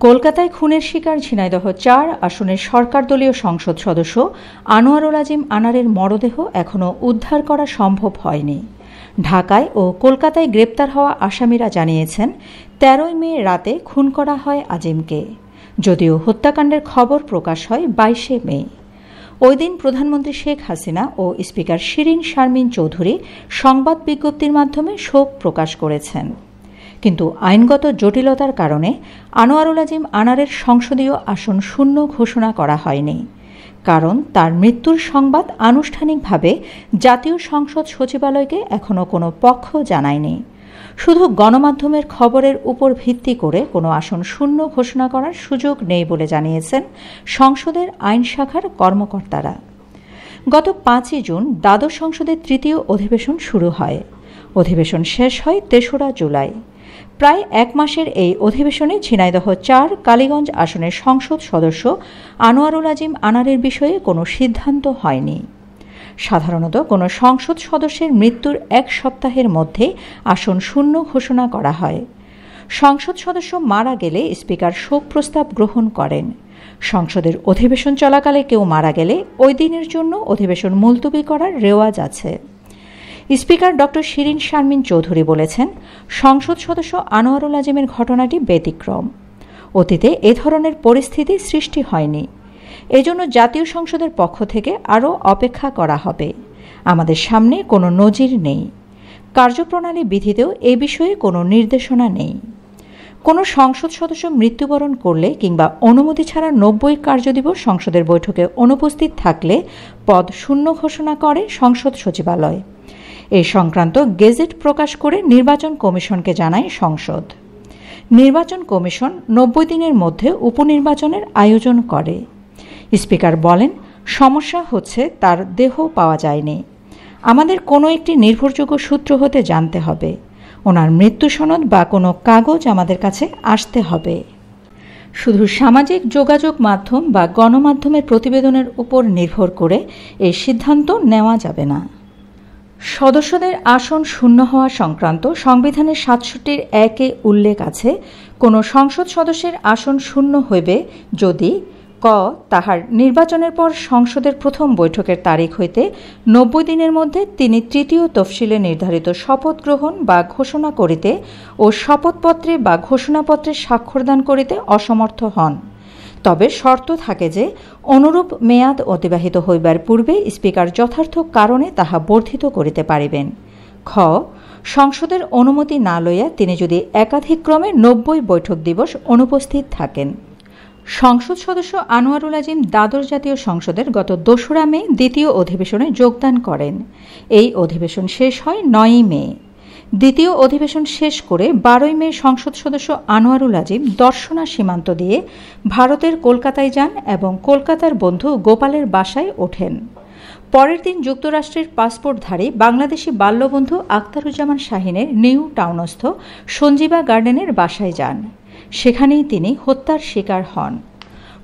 কলকাতায় খুনের শিকার ঝিনাইদহ ৪ আসনের সরকারদলীয় সংসদ সদস্য আনোয়ারুল আজিম আনারের মরদেহ এখনও উদ্ধার করা সম্ভব হয়নি। ঢাকায় ও কলকাতায় গ্রেপ্তার হওয়া আসামিরা জানিয়েছেন ১৩ মে রাতে খুন করা হয় আজিমকে, যদিও হত্যাকাণ্ডের খবর প্রকাশ হয় ২২ মে। ওই দিন প্রধানমন্ত্রী শেখ হাসিনা ও স্পিকার শিরীন শারমিন চৌধুরী সংবাদ বিজ্ঞপ্তির মাধ্যমে শোক প্রকাশ করেছেন। কিন্তু আইনগত জটিলতার কারণে আনোয়ারুল আজিম আনারের সংসদীয় আসন শূন্য ঘোষণা করা হয়নি, কারণ তার মৃত্যুর সংবাদ আনুষ্ঠানিকভাবে জাতীয় সংসদ সচিবালয়কে এখনও কোনো পক্ষ জানায়নি। শুধু গণমাধ্যমের খবরের উপর ভিত্তি করে কোনো আসন শূন্য ঘোষণা করার সুযোগ নেই বলে জানিয়েছেন সংসদের আইন শাখার কর্মকর্তারা। গত ৫ জুন দ্বাদশ সংসদের তৃতীয় অধিবেশন শুরু হয়। অধিবেশন শেষ হয় ৩রা জুলাই। প্রায় এক মাসের এই অধিবেশনে ঝিনাইদহ ৪ কালীগঞ্জ আসনের সংসদ সদস্য আনোয়ারুল আজিম আনারের বিষয়ে কোনো সিদ্ধান্ত হয়নি। সাধারণত কোনো সংসদ সদস্যের মৃত্যুর এক সপ্তাহের মধ্যে আসন শূন্য ঘোষণা করা হয়। সংসদ সদস্য মারা গেলে স্পিকার শোক প্রস্তাব গ্রহণ করেন। সংসদের অধিবেশন চলাকালে কেউ মারা গেলে ওই দিনের জন্য অধিবেশন মুলতবি করার রেওয়াজ আছে। স্পিকার ডক্টর শিরীন শারমিন চৌধুরী বলেছেন, সংসদ সদস্য আনোয়ারুল আজিমের ঘটনাটি ব্যতিক্রম। অতীতে এ ধরনের পরিস্থিতি সৃষ্টি হয়নি। এজন্য জাতীয় সংসদের পক্ষ থেকে আরও অপেক্ষা করা হবে। আমাদের সামনে কোনো নজির নেই। কার্যপ্রণালী বিধিতেও এ বিষয়ে কোনো নির্দেশনা নেই। কোনো সংসদ সদস্য মৃত্যুবরণ করলে কিংবা অনুমতি ছাড়া ৯০ কার্যদিবস সংসদের বৈঠকে অনুপস্থিত থাকলে পদ শূন্য ঘোষণা করে সংসদ সচিবালয়। এ সংক্রান্ত গেজেট প্রকাশ করে নির্বাচন কমিশনকে জানায় সংসদ। নির্বাচন কমিশন ৯০ দিনের মধ্যে উপনির্বাচনের আয়োজন করে। স্পিকার বলেন, সমস্যা হচ্ছে তার দেহ পাওয়া যায়নি। আমাদের কোনো একটি নির্ভরযোগ্য সূত্র হতে জানতে হবে। ওনার মৃত্যু সনদ বা কোনো কাগজ আমাদের কাছে আসতে হবে। শুধু সামাজিক যোগাযোগ মাধ্যম বা গণমাধ্যমের প্রতিবেদনের উপর নির্ভর করে এই সিদ্ধান্ত নেওয়া যাবে না। সদস্যদের আসন শূন্য হওয়া সংক্রান্ত সংবিধানের ৬৭-এর ১-এ উল্লেখ আছে, কোনো সংসদ সদস্যের আসন শূন্য হইবে যদি ক তাহার নির্বাচনের পর সংসদের প্রথম বৈঠকের তারিখ হইতে ৯০ দিনের মধ্যে তিনি তৃতীয় তফসিলে নির্ধারিত শপথ গ্রহণ বা ঘোষণা করিতে ও শপথপত্রে বা ঘোষণাপত্রে স্বাক্ষরদান করিতে অসমর্থ হন। তবে শর্ত থাকে যে অনুরূপ মেয়াদ অতিবাহিত হইবার পূর্বে স্পিকার যথার্থ কারণে তাহা বর্ধিত করিতে পারিবেন। খ সংসদের অনুমতি না লইয়া তিনি যদি একাধিক্রমে ৯০ বৈঠক দিবস অনুপস্থিত থাকেন। সংসদ সদস্য আনোয়ারুল আজিম দ্বাদশ জাতীয় সংসদের গত ২রা মে দ্বিতীয় অধিবেশনে যোগদান করেন। এই অধিবেশন শেষ হয় ৯ মে। দ্বিতীয় অধিবেশন শেষ করে ১২ মে সংসদ সদস্য আনোয়ারুল আজিম দর্শনা সীমান্ত দিয়ে ভারতের কলকাতায় যান এবং কলকাতার বন্ধু গোপালের বাসায় ওঠেন। পরের দিন যুক্তরাষ্ট্রের পাসপোর্টধারী বাংলাদেশি বাল্যবন্ধু আখতারুজ্জামান শাহীনের নিউ টাউনস্থ সঞ্জীবা গার্ডেনের বাসায় যান। সেখানেই তিনি হত্যার শিকার হন।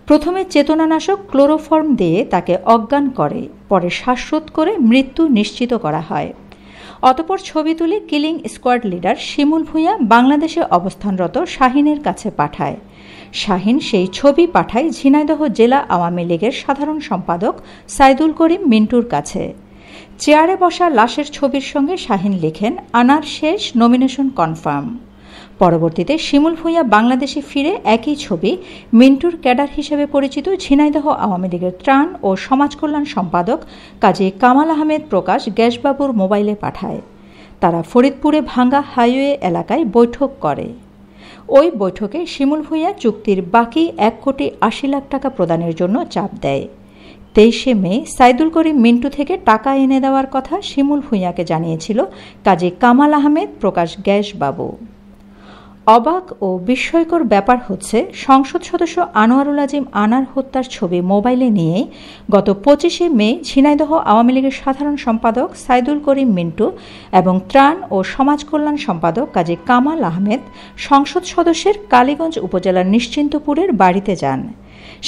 প্রথমে চেতনানাশক ক্লোরোফর্ম দিয়ে তাকে অজ্ঞান করে, পরে শ্বাসরোধ করে মৃত্যু নিশ্চিত করা হয়। অতঃপর ছবি তুলে কিলিং স্কোয়াড লিডার শিমুল ভূঁইয়া বাংলাদেশে অবস্থানরত শাহীনের কাছে পাঠায়। শাহীন সেই ছবি পাঠায় ঝিনাইদহ জেলা আওয়ামী লীগের সাধারণ সম্পাদক সাইদুল করিম মিন্টুর কাছে। চেয়ারে বসা লাশের ছবির সঙ্গে শাহীন লিখেন, আনার শেষ, নমিনেশন কনফার্ম। পরবর্তীতে শিমুল ভূঁইয়া বাংলাদেশে ফিরে একই ছবি মিন্টুর ক্যাডার হিসেবে পরিচিত ঝিনাইদহ আওয়ামী লীগের ত্রাণ ও সমাজকল্যাণ সম্পাদক কাজী কামাল আহমেদ প্রকাশ গ্যাসবাবুর মোবাইলে পাঠায়। তারা ফরিদপুরে ভাঙ্গা হাইওয়ে এলাকায় বৈঠক করে। ওই বৈঠকে শিমুল ভূঁইয়া চুক্তির বাকি ১,৮০,০০,০০০ টাকা প্রদানের জন্য চাপ দেয়। ২৩ মে সাইদুল করিম মিন্টু থেকে টাকা এনে দেওয়ার কথা শিমুল ভূঁইয়াকে জানিয়েছিল কাজী কামাল আহমেদ প্রকাশ গ্যাসবাবু। অবাক ও বিস্ময়কর ব্যাপার হচ্ছে, সংসদ সদস্য আনোয়ারুল আজিম আনার হত্যার ছবি মোবাইলে নিয়ে গত ২৫ মে ঝিনাইদহ আওয়ামী লীগের সাধারণ সম্পাদক সাইদুল করিম মিন্টু এবং ত্রাণ ও সমাজকল্যাণ সম্পাদক কাজী কামাল আহমেদ সংসদ সদস্যের কালীগঞ্জ উপজেলার নিশ্চিন্তপুরের বাড়িতে যান।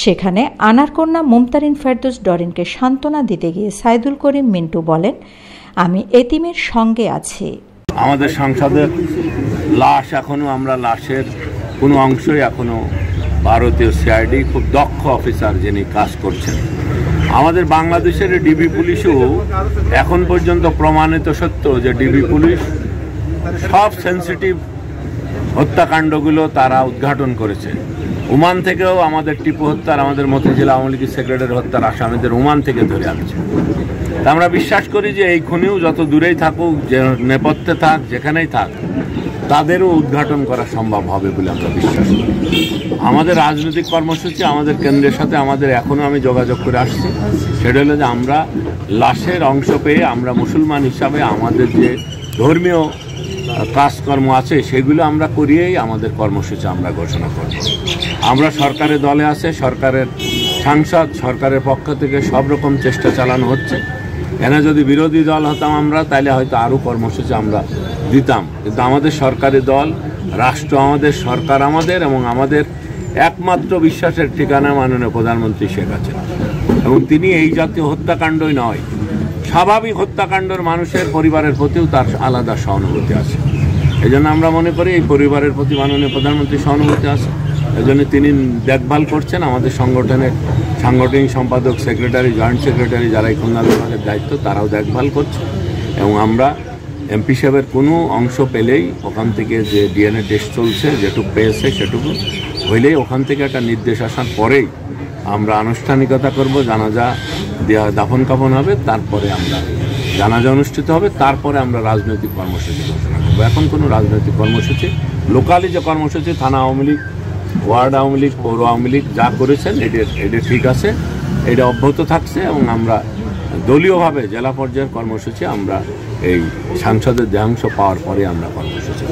সেখানে আনার কন্যা মুমতারিন ফেরদৌস ডরিনকে সান্ত্বনা দিতে গিয়ে সাইদুল করিম মিন্টু বলেন, আমি এতিমের সঙ্গে আছি। আমাদের সংসদের লাশ এখনো, আমরা লাশের কোনো অংশই এখনো ভারতীয় সিআইডি খুব দক্ষ অফিসার যিনি কাজ করছেন। আমাদের বাংলাদেশের ডিবি পুলিশও এখন পর্যন্ত প্রমাণিত সত্য যে ডিবি পুলিশ সব সেন্সিটিভ হত্যাকাণ্ডগুলো তারা উদ্ঘাটন করেছে। ওমান থেকেও আমাদের টিপু হত্যার, আমাদের মতিঝিল আওয়ামী লীগের সেক্রেটারি হত্যার আসামিদের ওমান থেকে ধরে আনছে। আমরা বিশ্বাস করি যে এই খুনিও যত দূরেই থাকুক, যে নেপথ্যে থাক, যেখানেই থাক, তাদেরও উদ্ঘাটন করা সম্ভব হবে বলে আমরা বিশ্বাস করি। আমাদের রাজনৈতিক কর্মসূচি আমাদের কেন্দ্রের সাথে আমাদের এখনও আমি যোগাযোগ করে আসছি, সেটা হলো যে আমরা লাশের অংশ পেয়ে আমরা মুসলমান হিসাবে আমাদের যে ধর্মীয় কাজকর্ম আছে সেগুলো আমরা করিয়েই আমাদের কর্মসূচি আমরা ঘোষণা করব। আমরা সরকারের দলে আছে, সরকারের সাংসদ, সরকারের পক্ষ থেকে সব রকম চেষ্টা চালানো হচ্ছে। এখানে যদি বিরোধী দল হতাম আমরা, তাহলে হয়তো আরও কর্মসূচি আমরা দিতাম, কিন্তু আমাদের সরকারি দল, রাষ্ট্র আমাদের, সরকার আমাদের, এবং আমাদের একমাত্র বিশ্বাসের ঠিকানা মাননীয় প্রধানমন্ত্রী শেখ হাসিনা। এবং তিনি এই জাতীয় হত্যাকাণ্ডই নয়, স্বাভাবিক হত্যাকাণ্ডের মানুষের পরিবারের প্রতিও তার আলাদা সহানুভূতি আছে। এই জন্য আমরা মনে করি এই পরিবারের প্রতি মাননীয় প্রধানমন্ত্রী সহানুভূতি আছে, এই জন্য তিনি দেখভাল করছেন। আমাদের সংগঠনের সাংগঠনিক সম্পাদক, সেক্রেটারি, জয়েন্ট সেক্রেটারি যারা এই খুলনা বিভাগের দায়িত্ব, তারাও দেখভাল করছে। এবং আমরা এমপি সাহেবের কোনো অংশ পেলেই ওখান থেকে যে ডিএনএ টেস্ট চলছে, যেটুকু পেয়েছে সেটুকু হইলেই ওখান থেকে একটা নির্দেশ আসার পরেই আমরা আনুষ্ঠানিকতা করব, জানাজা দেওয়া, দাফন কাফন হবে, তারপরে আমরা জানাজা অনুষ্ঠিত হবে, তারপরে আমরা রাজনৈতিক কর্মসূচি ঘোষণা করবো। এখন কোনো রাজনৈতিক কর্মসূচি, লোকালি যে কর্মসূচি থানা আওয়ামী লীগ, ওয়ার্ড আওয়ামী লীগ, পৌর আওয়ামী লীগ যা করেছেন এটা ঠিক আছে, এটা অব্যাহত থাকছে। এবং আমরা দলীয়ভাবে জেলা পর্যায়ের কর্মসূচি আমরা এই সাংসদের দেহাংশ পাওয়ার পরে আমরা কর্মসূচি।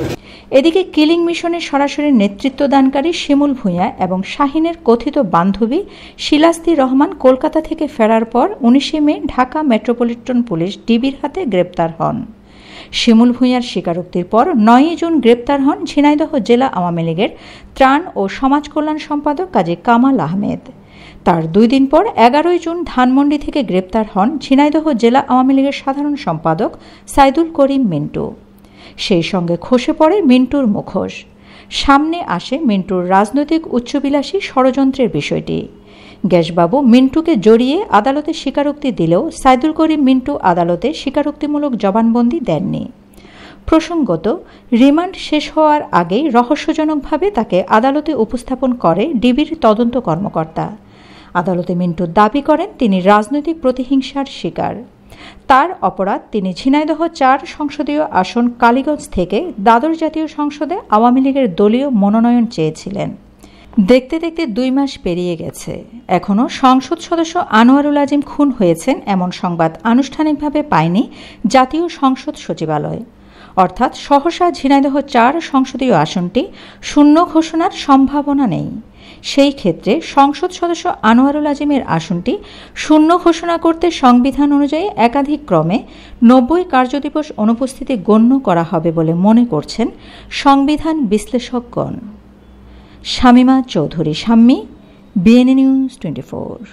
এদিকে কিলিং মিশনের সরাসরি নেতৃত্বদানকারী শিমুল ভূঁইয়া এবং শাহিনের কথিত বান্ধবী শিলাস্তি রহমান কলকাতা থেকে ফেরার পর 19 মে ঢাকা মেট্রোপলিটন পুলিশ ডিবির হাতে গ্রেপ্তার হন। শিমুল ভূঁইয়ার স্বীকারোক্তির পর 9 জুন গ্রেপ্তার হন ঝিনাইদহ জেলা আওয়ামী লীগের ত্রাণ ও সমাজ কল্যাণ সম্পাদক কাজী কামাল আহমেদ। তার 2 দিন পর 11 জুন ধানমন্ডি থেকে গ্রেপ্তার হন ঝিনাইদহ জেলা আওয়ামী লীগের সাধারণ সম্পাদক সাইদুল করিম মিন্টু। সেই সঙ্গে খসে পড়ে মিন্টুর মুখোশ। সামনে আসে মিন্টুর রাজনৈতিক উচ্চবিলাসী ষড়যন্ত্রের বিষয়টি। গ্যাসবাবু মিন্টুকে জড়িয়ে আদালতে স্বীকারোক্তি দিলেও সাইদুল করিম মিন্টু আদালতে স্বীকারোক্তিমূলক জবানবন্দি দেননি। প্রসঙ্গত, রিমান্ড শেষ হওয়ার আগেই রহস্যজনকভাবে তাকে আদালতে উপস্থাপন করে ডিবির তদন্ত কর্মকর্তা। আদালতে মিন্টু দাবি করেন তিনি রাজনৈতিক প্রতিহিংসার শিকার। তার অপরাধ, তিনি ঝিনাইদহ 4 সংসদীয় আসন কালীগঞ্জ থেকে দ্বাদশ জাতীয় সংসদে আওয়ামী লীগের দলীয় মনোনয়ন চেয়েছিলেন। দেখতে দেখতে 2 মাস পেরিয়ে গেছে, এখনও সংসদ সদস্য আনোয়ারুল আজিম খুন হয়েছেন এমন সংবাদ আনুষ্ঠানিকভাবে পায়নি জাতীয় সংসদ সচিবালয়। অর্থাৎ সহসা ঝিনাইদহ 4 সংসদীয় আসনটি শূন্য ঘোষণার সম্ভাবনা নেই। সেই ক্ষেত্রে সংসদ সদস্য আনোয়ারুল আজিমের আসনটি শূন্য ঘোষণা করতে সংবিধান অনুযায়ী একাধিক ক্রমে 90 কার্যদিবস অনুপস্থিতি গণ্য করা হবে বলে মনে করছেন সংবিধান বিশ্লেষকগণ। Shamima Chowdhury, Shammi, BNA news 24।